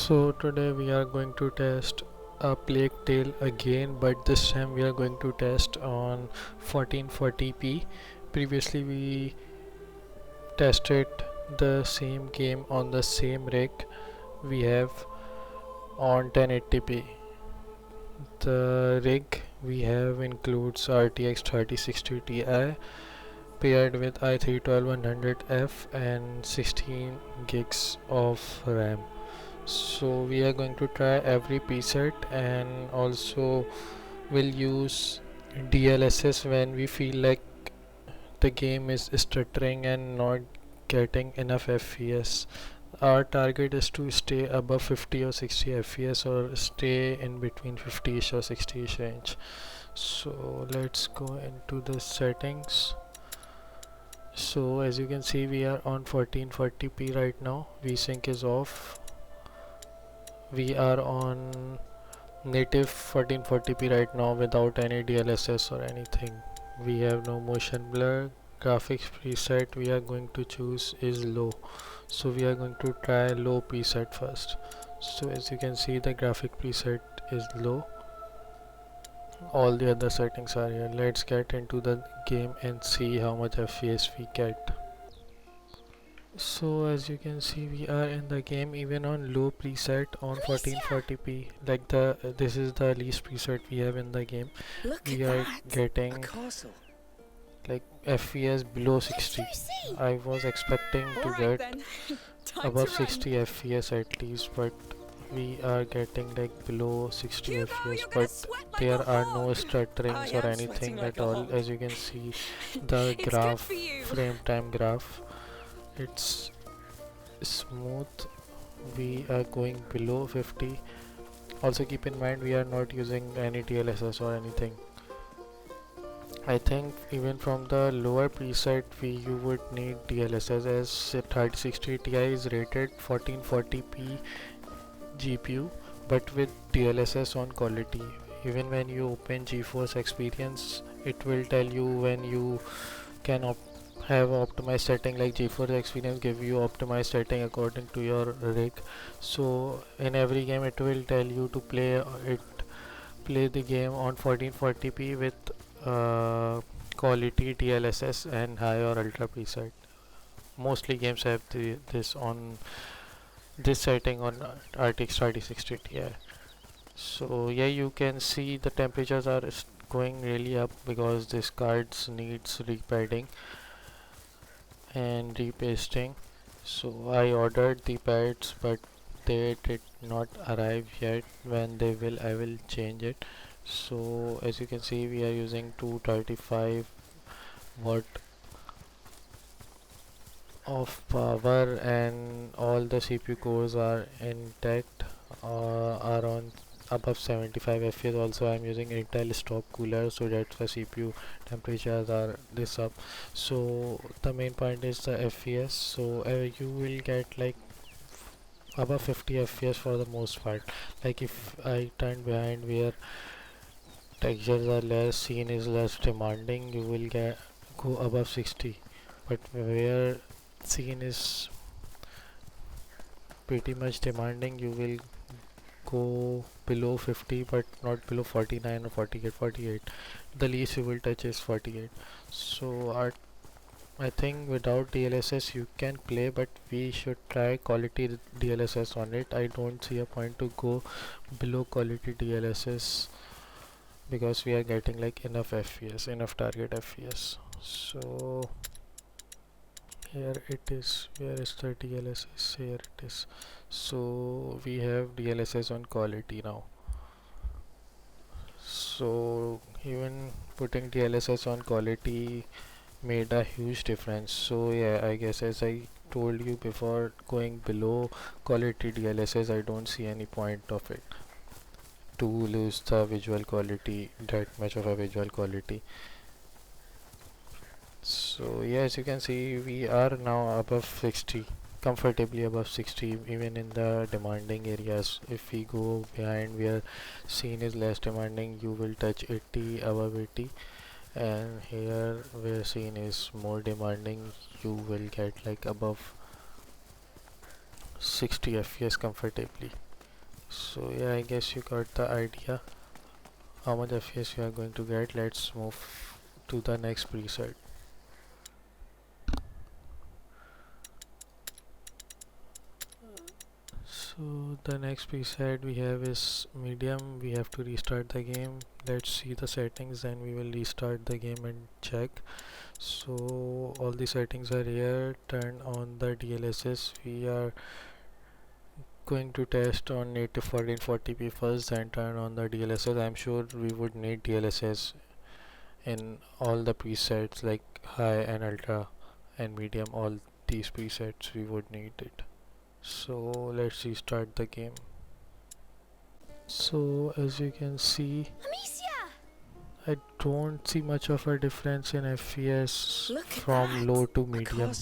So today we are going to test a Plague Tale again, but this time we are going to test on 1440p. Previously we tested the same game on the same rig we have on 1080p. The rig we have includes RTX 3060 Ti paired with i3-12100F and 16 gigs of RAM. So we are going to try every preset and also will use DLSS when we feel like the game is stuttering and not getting enough FPS. Our target is to stay above 50 or 60 FPS or stay in between 50ish or 60ish range. So let's go into the settings. So as you can see, we are on 1440p right now. VSync is off. We are on native 1440p right now without any DLSS or anything. We have no motion blur. Graphics preset we are going to choose is low, so we are going to try low preset first. So as you can see, the graphic preset is low. All the other settings are here. Let's get into the game and see how much FPS we get. So as you can see, we are in the game even on low preset on 1440p. Like this is the least preset we have in the game. We are getting like FPS below 60. I was expecting to get above 60 FPS at least, but we are getting like below 60 FPS, but there are no stutterings or anything at all. As you can see, the graph, frame time graph, it's smooth. We are going below 50. Also keep in mind we are not using any DLSS or anything. I think even from the lower preset you would need DLSS, as 3060 Ti is rated 1440p GPU but with DLSS on quality. Even when you open Geforce Experience, it will tell you when you can have optimized setting. Like Geforce Experience give you optimized setting according to your rig. So in every game it will tell you to play the game on 1440p with quality DLSS and high or ultra preset. Mostly games have this on this setting on RTX 3060 Ti. So yeah, you can see the temperatures are going really up because this cards needs repadding and repasting. So I ordered the pads, but they did not arrive yet. When they will, I will change it. So as you can see, we are using 235 watt of power and all the CPU cores are intact, are on above 75 FPS. Also I'm using Intel stock cooler, so that's why CPU temperatures are this up. So the main point is the FPS. So you will get like above 50 FPS for the most part. Like if I turn behind where textures are less, scene is less demanding, you will get go above 60, but where scene is pretty much demanding, you will go below 50 but not below 49 or 48. The least you will touch is 48. So I think without DLSS you can play, but we should try quality DLSS on it. I don't see a point to go below quality DLSS because we are getting like enough FPS, enough target FPS. So here it is. Where is the DLSS? Here it is. So we have DLSS on quality now. So even putting DLSS on quality made a huge difference. So yeah, I guess as I told you before, going below quality DLSS, I don't see any point of it to lose the visual quality, that much of a visual quality. So yeah, as you can see, we are now above 60, comfortably above 60, even in the demanding areas. If we go behind where scene is less demanding, you will touch 80, above 80, and here where scene is more demanding, you will get like above 60 FPS comfortably. So yeah, I guess you got the idea how much FPS you are going to get. Let's move to the next preset. So the next preset we have is medium. We have to restart the game. Let's see the settings, then we will restart the game and check. So all the settings are here. Turn on the DLSS. We are going to test on native 1440p first, then turn on the DLSS. I'm sure we would need DLSS in all the presets like high and ultra and medium. All these presets we would need it. So let's restart the game. So as you can see, I don't see much of a difference in FPS from low to medium.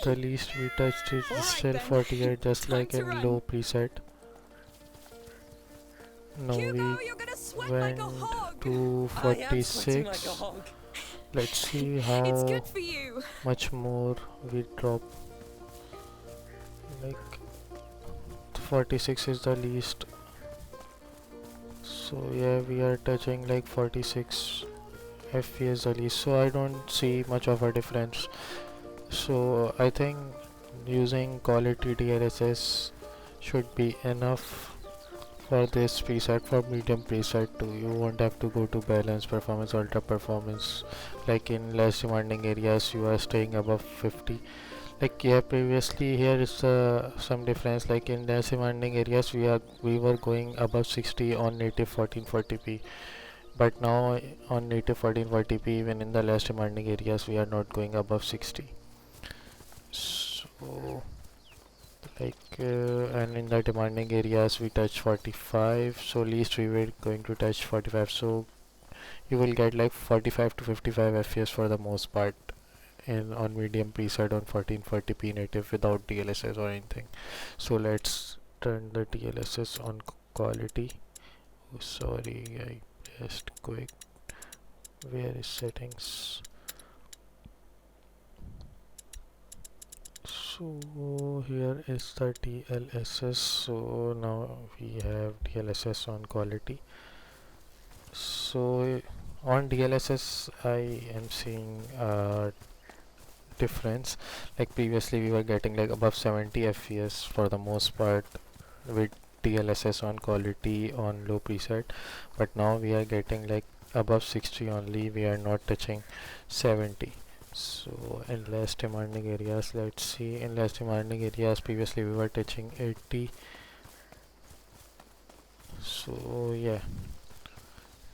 The least we touched is still 48, just like in low preset. Now we went to 46. Let's see how much more we drop. Like 46 is the least. So yeah, we are touching like 46 FPS the least. So I don't see much of a difference. So I think using quality DLSS should be enough for this preset, for medium preset too. You won't have to go to balance performance, ultra performance. Like in less demanding areas you are staying above 50. Like yeah, previously here is some difference. Like in less demanding areas we were going above 60 on native 1440p, but now on native 1440p even in the less demanding areas we are not going above 60. So and in the demanding areas we touch 45, so least we were going to touch 45. So you will get like 45 to 55 FPS for the most part in on medium preset on 1440p native without DLSS or anything. So let's turn the DLSS on quality. Oh, sorry, I pressed quick. Where is settings? So here is the DLSS. So now we have DLSS on quality. So on DLSS I am seeing difference. Like previously we were getting like above 70 FPS for the most part with DLSS on quality on low preset, but now we are getting like above 60 only. We are not touching 70. So in less demanding areas, let's see, in less demanding areas previously we were touching 80. So yeah,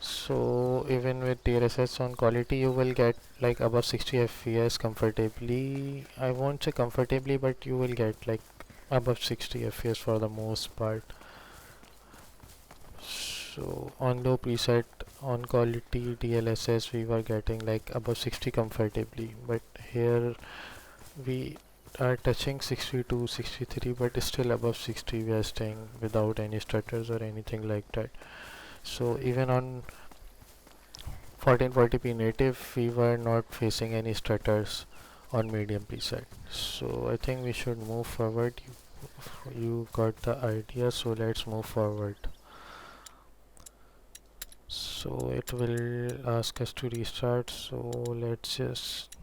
so even with DLSS on quality you will get like above 60 FPS comfortably. I won't say comfortably, but you will get like above 60 FPS for the most part. So on low preset on quality DLSS we were getting like above 60 comfortably, but here we are touching 62 63, but still above 60 we are staying without any stutters or anything like that. So even on 1440p native we were not facing any stutters on medium preset. So I think we should move forward. You got the idea, so let's move forward. So it will ask us to restart, so let's just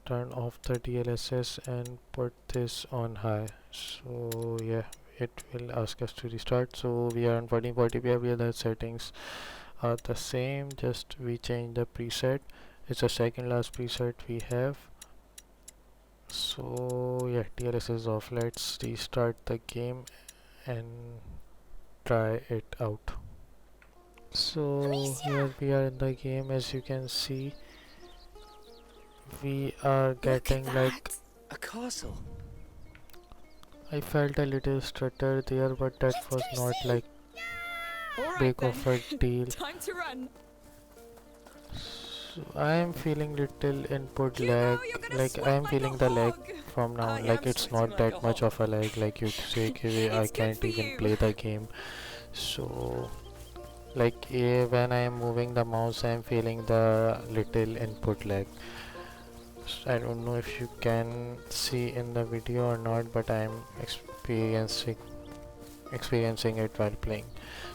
turn off the DLSS and put this on high. So yeah, it will ask us to restart. So we are on 1440p. Every other settings are the same, just we change the preset. It's the second last preset we have. So yeah, DLSS is off. Let's restart the game and try it out. So here we are in the game. As you can see, we are getting like a castle. I felt a little stutter there, but that was not like big of a deal. Time to run. So I am feeling little input lag, like I am feeling the lag from now. Like it's not that much of a lag, like you say okay, I can't even play the game. So like when I am moving the mouse I am feeling the little input lag. I don't know if you can see in the video or not, but I am experiencing it while playing.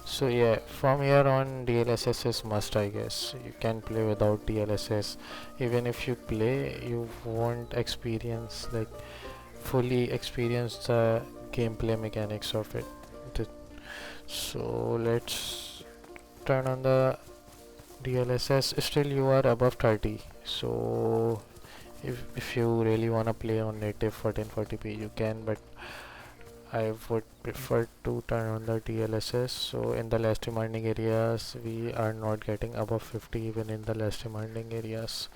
So yeah, from here on DLSS is must, I guess. You can play without DLSS. Even if you play, you won't fully experience the gameplay mechanics of it. So let's turn on the DLSS. Still you are above 30, so if you really wanna play on native 1440p you can, but I would prefer to turn on the DLSS. So in the less demanding areas we are not getting above 50. Even in the less demanding areas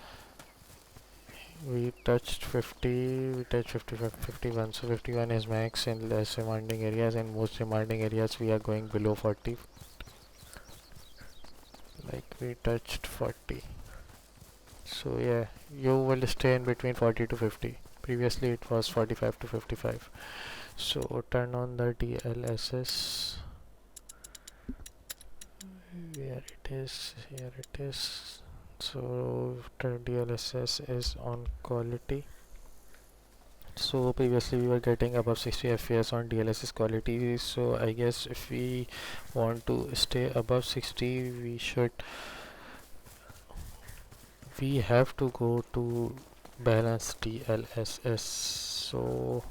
we touched 50, we touched 55, 51. So 51 is max in less demanding areas. In most demanding areas we are going below 40, like we touched 40. So yeah, you will stay in between 40 to 50. Previously it was 45 to 55. So turn on the DLSS. Where it is? Here it is. So the DLSS is on quality. So previously we were getting above 60 FPS on DLSS quality. So I guess if we want to stay above 60, we have to go to balance DLSS. So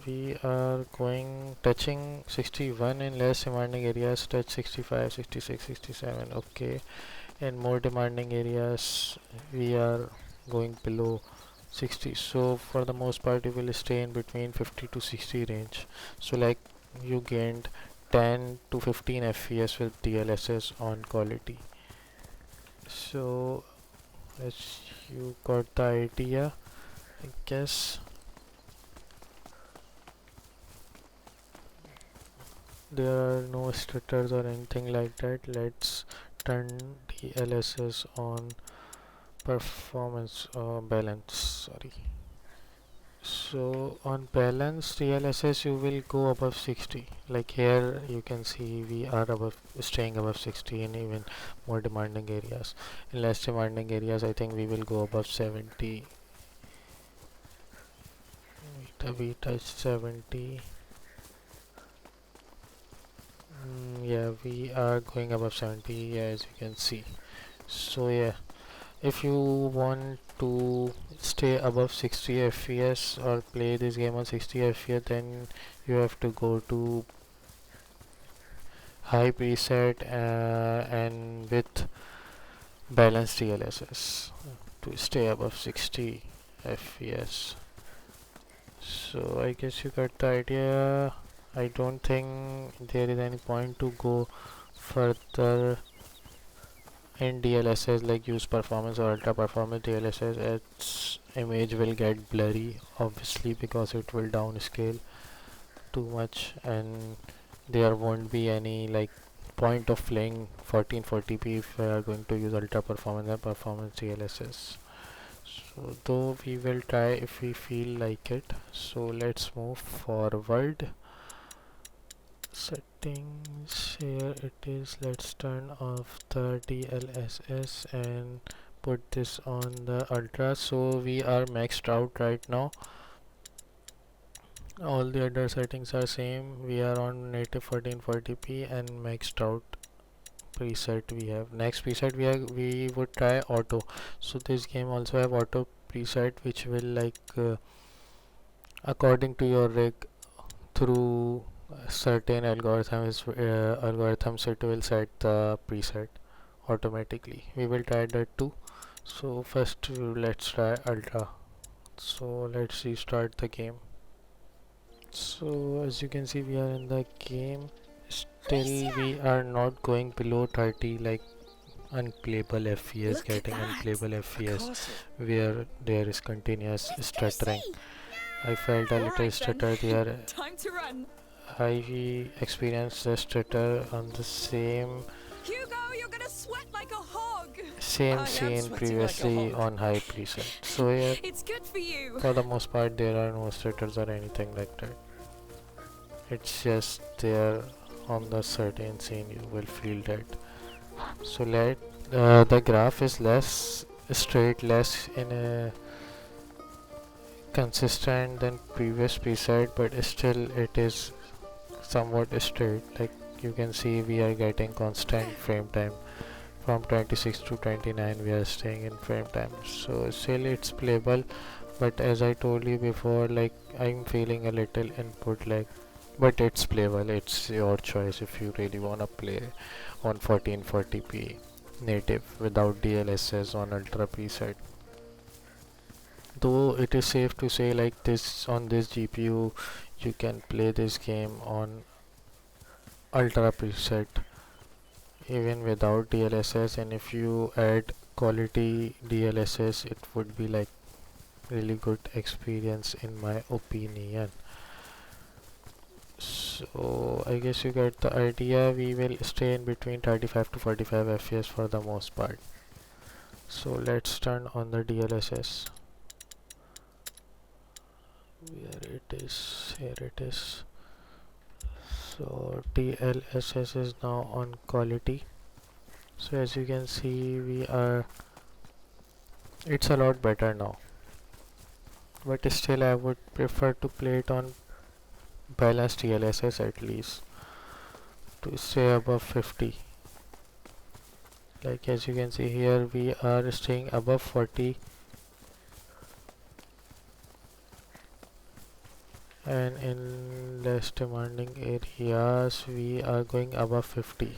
we are going touching 61 in less demanding areas, touch 65, 66, 67. Okay, in more demanding areas we are going below 60. So for the most part you will stay in between 50 to 60 range. So like you gained 10 to 15 FPS with DLSS on quality. So as you got the idea, I guess. There are no stutters or anything like that. Let's turn DLSS on performance balance, sorry. So on balance DLSS you will go above 60. Like here you can see we are staying above 60 in even more demanding areas. In less demanding areas I think we will go above 70. We touched 70. Yeah, we are going above 70, yeah, as you can see. So yeah, if you want to stay above 60 FPS or play this game on 60 FPS, then you have to go to high preset and with balanced DLSS to stay above 60 FPS. So I guess you got the idea. I don't think there is any point to go further in DLSS, like use performance or ultra performance DLSS. Its image will get blurry obviously because it will downscale too much, and there won't be any like point of playing 1440p if we are going to use ultra performance and performance DLSS. So though we will try if we feel like it. So let's move forward. Settings, here it is. Let's turn off the DLSS and put this on the ultra. So we are maxed out right now. All the other settings are same. We are on native 1440p and maxed out preset we have. Next preset we would try auto. So this game also have auto preset which will according to your rig through certain algorithms it will set the preset automatically. We will try that too. So first let's try ultra. So let's restart the game. So as you can see we are in the game. Still we are not going below 30, like unplayable FPS, getting unplayable FPS where there is continuous stuttering. I felt a little stutter there. Time to run. I experienced the stutter on the same Hugo, you're gonna sweat like a hog. scene previously on high preset. So yeah, It's good for you. for the most part there are no stutters or anything like that. It's just there on the certain scene you will feel that. So the graph is less straight, less in a consistent than previous preset, but still it is somewhat straight. Like you can see, we are getting constant frame time from 26 to 29. We are staying in frame time, so still it's playable. But as I told you before, like I'm feeling a little input lag, but it's playable. It's your choice if you really wanna play on 1440p native without DLSS on ultra preset. Though it is safe to say, like this on this GPU you can play this game on ultra preset even without DLSS, and if you add quality DLSS it would be like really good experience in my opinion. So I guess you get the idea. We will stay in between 35 to 45 FPS for the most part. So let's turn on the DLSS. Where it is? Here it is. So DLSS is now on quality. So as you can see, it's a lot better now. But still I would prefer to play it on balanced DLSS at least to stay above 50. Like as you can see here, we are staying above 40, and in less demanding areas we are going above 50.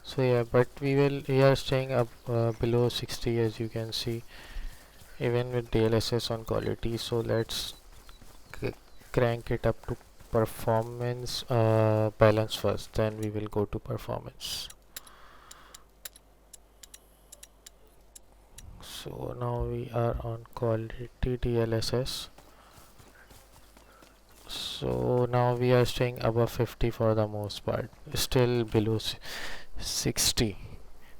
So yeah, but we are staying up below 60 as you can see, even with DLSS on quality. So let's crank it up to performance balance first, then we will go to performance. So now we are on quality DLSS. So now we are staying above 50 for the most part, still below 60.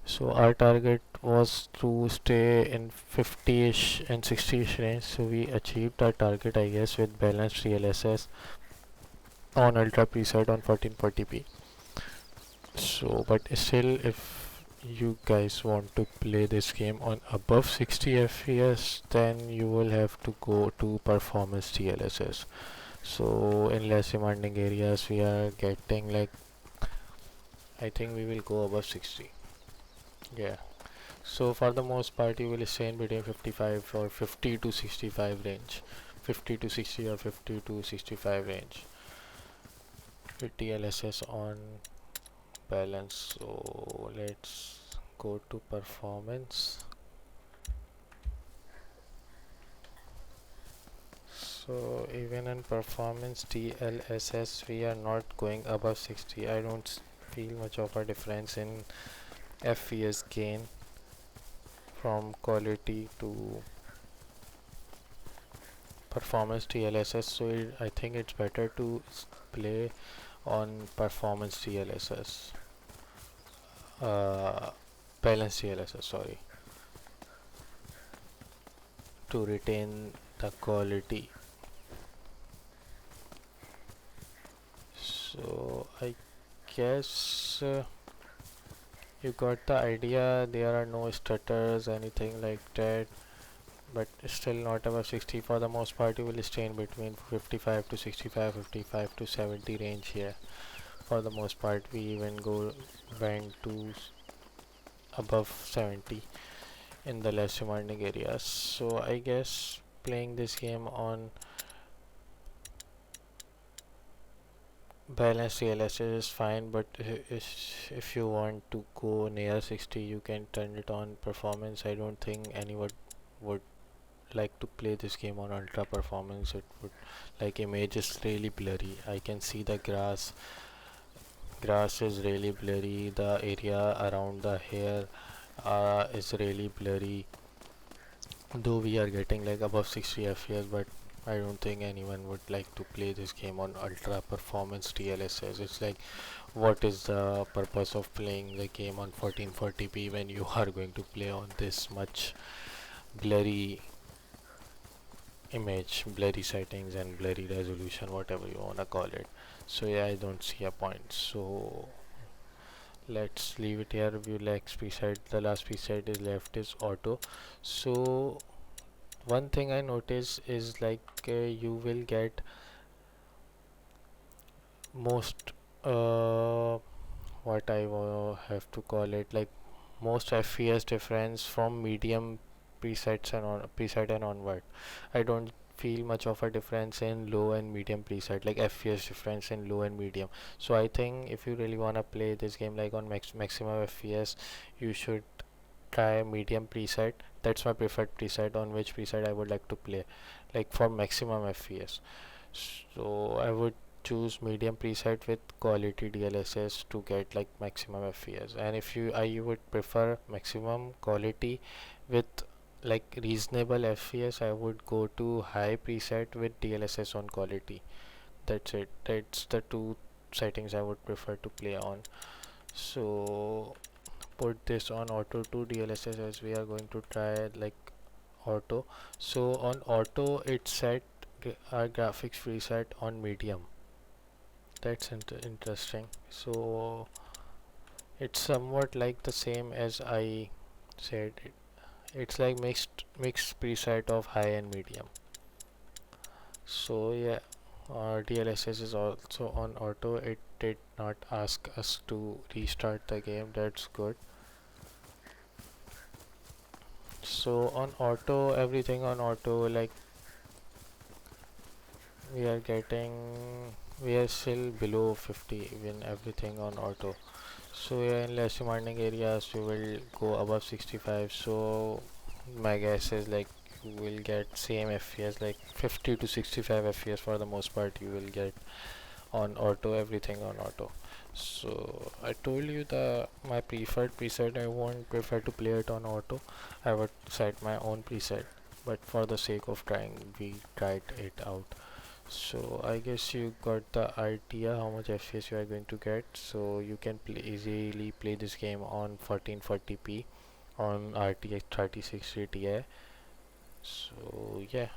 So our target was to stay in 50ish and 60ish range, so we achieved our target I guess with balanced DLSS on ultra preset on 1440p. So but still, if you guys want to play this game on above 60 FPS, then you will have to go to performance DLSS. So in less demanding areas we are getting like, I think we will go above 60. Yeah, so for the most part you will stay in between 55 or 50 to 65 range, 50 to 60 or 50 to 65 range with DLSS on balance. So let's go to performance. So even in performance DLSS we are not going above 60. I don't feel much of a difference in FPS gain from quality to performance DLSS. So I think it's better to play on performance DLSS, uh, balance DLSS, sorry, to retain the quality. So I guess you got the idea. There are no stutters, anything like that, but still not above 60. For the most part you will stay in between 55 to 65, 55 to 70 range here. For the most part we even went to above 70 in the less demanding areas. So I guess playing this game on balanced DLSS is fine, but if you want to go near 60 you can turn it on performance. I don't think anyone would like to play this game on ultra performance. It would, like, image is really blurry. I can see the grass is really blurry, the area around the hair is really blurry, though we are getting like above 60 FPS, but I don't think anyone would like to play this game on ultra performance DLSS. It's like, what is the purpose of playing the game on 1440p when you are going to play on this much blurry image, blurry settings and blurry resolution, whatever you wanna call it. So yeah, I don't see a point. So let's leave it here. We like preset, the last preset is left is auto. So one thing I notice is like you will get most what have to call it, like most FPS difference from medium presets and on preset and onward. I don't feel much of a difference in low and medium preset, like FPS difference in low and medium. So I think if you really wanna play this game like on maximum FPS, you should try medium preset. That's my preferred preset on which preset I would like to play, like for maximum FPS. So I would choose medium preset with quality DLSS to get like maximum FPS. And if I would prefer maximum quality with like reasonable FPS, I would go to high preset with DLSS on quality. That's it. That's the two settings I would prefer to play on. So put this on auto to DLSS as we are going to try like auto. So on auto it's set our graphics preset on medium. That's interesting. So it's somewhat like the same as I said. It's like mixed preset of high and medium. So yeah, DLSS is also on auto. It did not ask us to restart the game. That's good. So on auto, everything on auto, like we are getting, we are still below 50 in everything on auto. So yeah, in less demanding areas you will go above 65. So my guess is like you will get same FPS, like 50 to 65 FPS for the most part you will get on auto, everything on auto. So I told you the my preferred preset, I won't prefer to play it on auto. I would set my own preset, but for the sake of trying we tried it out. So I guess you got the idea how much FPS you are going to get. So you can easily play this game on 1440p on RTX 3060 Ti. So yeah.